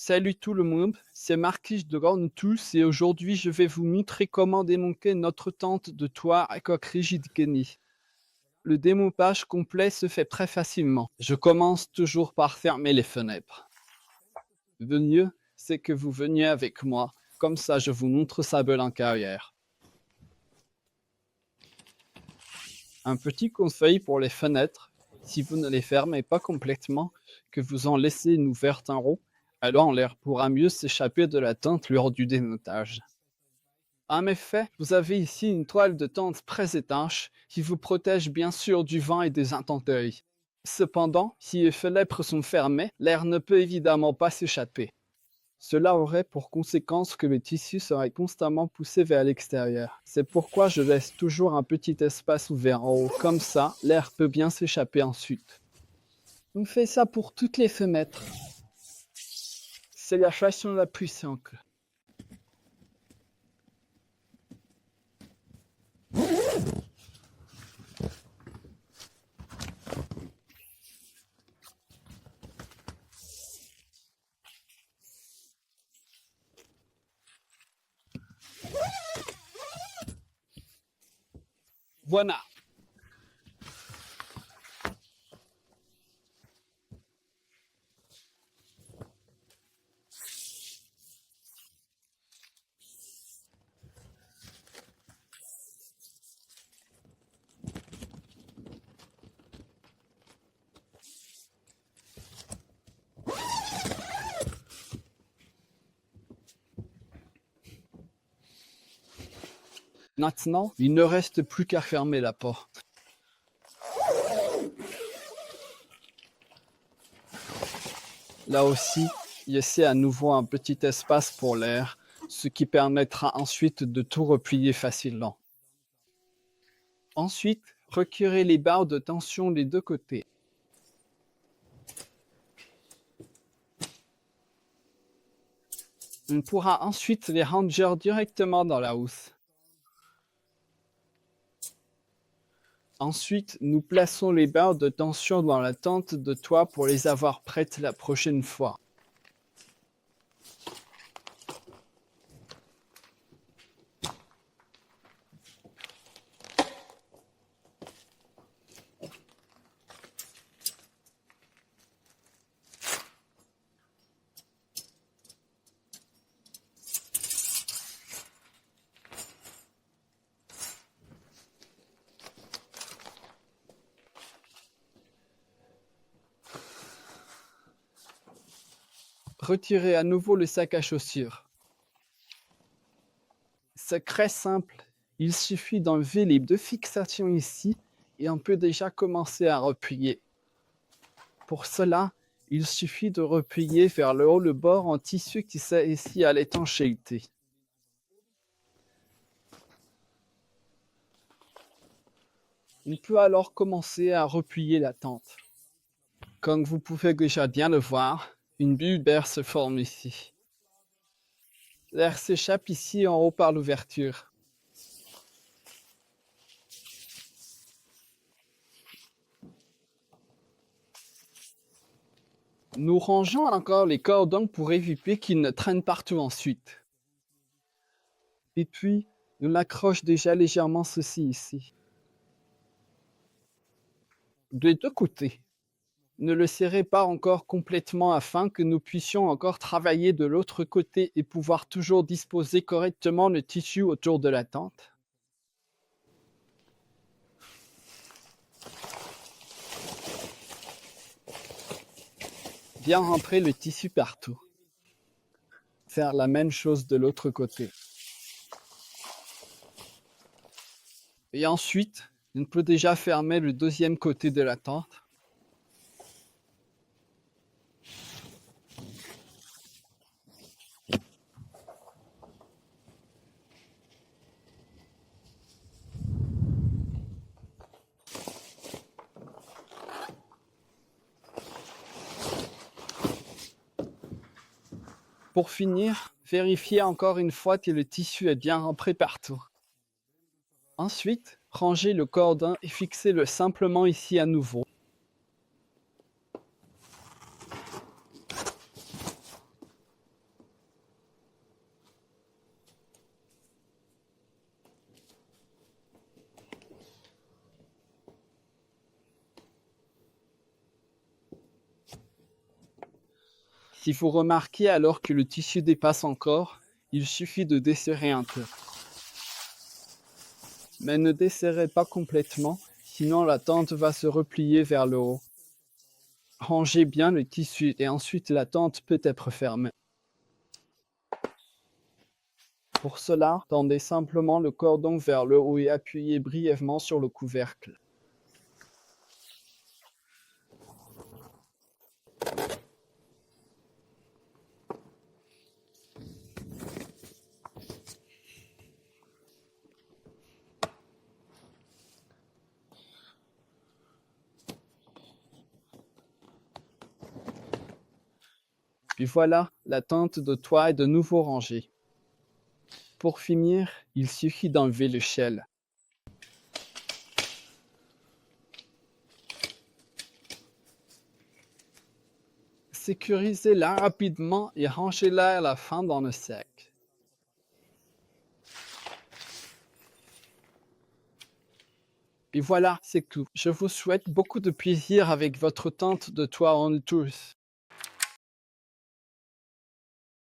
Salut tout le monde, c'est Marquis de Tous et aujourd'hui je vais vous montrer comment démonter notre tente de toit à coque rigide Kenny. Le démoupage complet se fait très facilement. Je commence toujours par fermer les fenêtres. Le mieux, c'est que vous veniez avec moi, comme ça je vous montre ça de l'intérieur. Un petit conseil pour les fenêtres, si vous ne les fermez pas complètement, que vous en laissez une ouverte en haut, alors l'air pourra mieux s'échapper de la tente lors du démontage. En effet, vous avez ici une toile de tente très étanche qui vous protège bien sûr du vent et des intempéries. Cependant, si les fenêtres sont fermées, l'air ne peut évidemment pas s'échapper. Cela aurait pour conséquence que le tissu serait constamment poussé vers l'extérieur. C'est pourquoi je laisse toujours un petit espace ouvert en haut. Comme ça, l'air peut bien s'échapper ensuite. On fait ça pour toutes les fenêtres. C'est la façon la plus simple. Voilà. Maintenant, il ne reste plus qu'à fermer la porte. Là aussi, laissez à nouveau un petit espace pour l'air, ce qui permettra ensuite de tout replier facilement. Ensuite, retirez les barres de tension des deux côtés. On pourra ensuite les ranger directement dans la housse. Ensuite, nous plaçons les barres de tension dans la tente de toit pour les avoir prêtes la prochaine fois. Retirez à nouveau le sac à chaussures. C'est très simple, il suffit d'enlever les deux fixations ici et on peut déjà commencer à replier. Pour cela, il suffit de replier vers le haut le bord en tissu qui sert ici à l'étanchéité. On peut alors commencer à replier la tente. Comme vous pouvez déjà bien le voir, une bulle d'air se forme ici. L'air s'échappe ici en haut par l'ouverture. Nous rangeons encore les cordons pour éviter qu'ils ne traînent partout ensuite. Et puis, on accroche déjà légèrement ceci ici. Des deux côtés. Ne le serrez pas encore complètement afin que nous puissions encore travailler de l'autre côté et pouvoir toujours disposer correctement le tissu autour de la tente. Bien rentrer le tissu partout. Faire la même chose de l'autre côté. Et ensuite, on peut déjà fermer le deuxième côté de la tente. Pour finir, vérifiez encore une fois que le tissu est bien rentré partout. Ensuite, rangez le cordon et fixez-le simplement ici à nouveau. Si vous remarquez alors que le tissu dépasse encore, il suffit de desserrer un peu. Mais ne desserrez pas complètement, sinon la tente va se replier vers le haut. Rangez bien le tissu et ensuite la tente peut être fermée. Pour cela, tendez simplement le cordon vers le haut et appuyez brièvement sur le couvercle. Puis voilà, la tente de toit est de nouveau rangée. Pour finir, il suffit d'enlever le shell. Sécurisez-la rapidement et rangez-la à la fin dans le sac. Et voilà, c'est tout. Je vous souhaite beaucoup de plaisir avec votre tente de toit On Tours.